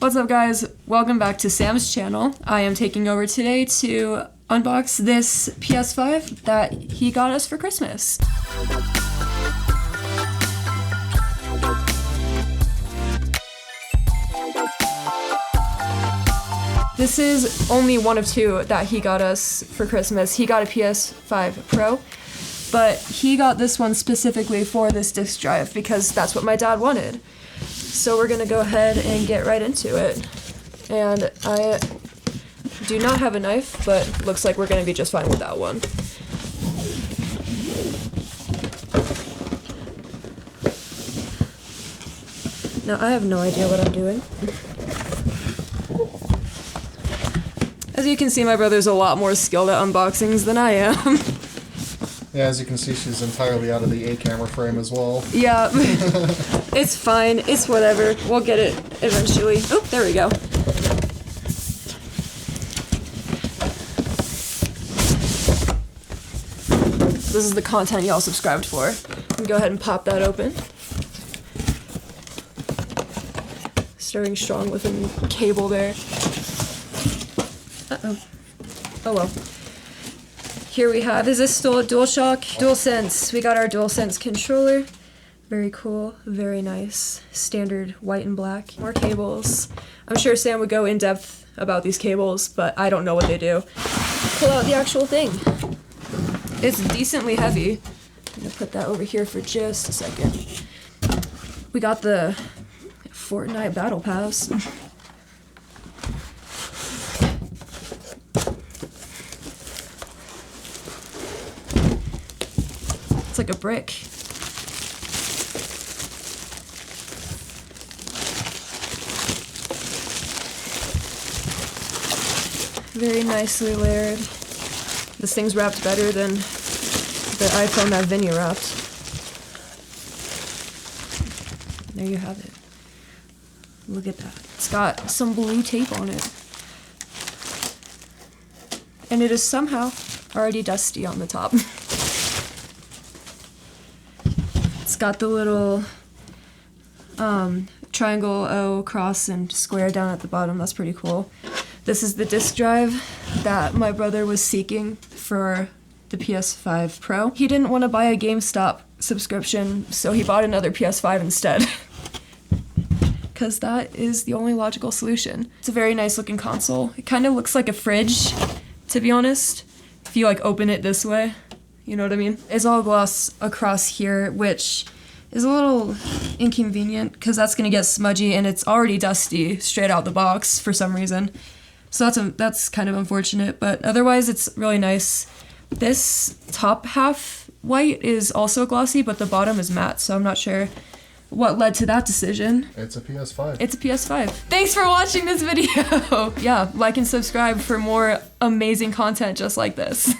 What's up guys? Welcome back to Sam's channel. I am taking over today to unbox this PS5 that he got us for Christmas. This is only one of two that he got us for Christmas. He got a PS5 Pro, but he got this one specifically for this disc drive because that's what my dad wanted. So we're gonna go ahead and get right into it. And I do not have a knife, but looks like we're gonna be just fine with that one. Now I have no idea what I'm doing. As you can see, my brother's a lot more skilled at unboxings than I am. Yeah, as you can see, she's entirely out of the A camera frame as well. Yeah, it's fine. It's whatever. We'll get it eventually. Oh, there we go. This is the content y'all subscribed for. Go ahead and pop that open. Starting strong with a cable there. Uh-oh. Oh well. Here we have, is this still a DualShock? DualSense. We got our DualSense controller. Very cool, very nice. Standard white and black. More cables. I'm sure Sam would go in depth about these cables, but I don't know what they do. Pull out the actual thing. It's decently heavy. I'm gonna put that over here for just a second. We got the Fortnite Battle Pass. It's like a brick. Very nicely layered. This thing's wrapped better than the iPhone that Vinny wrapped. There you have it. Look at that. It's got some blue tape on it. And it is somehow already dusty on the top. It's got the little triangle, O, cross, and square down at the bottom. That's pretty cool. This is the disk drive that my brother was seeking for the PS5 Pro. He didn't want to buy a GameStop subscription, so he bought another PS5 instead. Because that is the only logical solution. It's a very nice looking console. It kind of looks like a fridge, to be honest, if you like open it this way. You know what I mean? It's all gloss across here, which is a little inconvenient because that's gonna get smudgy and it's already dusty straight out the box for some reason. So that's kind of unfortunate, but otherwise it's really nice. This top half white is also glossy, but the bottom is matte, so I'm not sure what led to that decision. It's a PS5. It's a PS5. Thanks for watching this video. Yeah, like and subscribe for more amazing content just like this.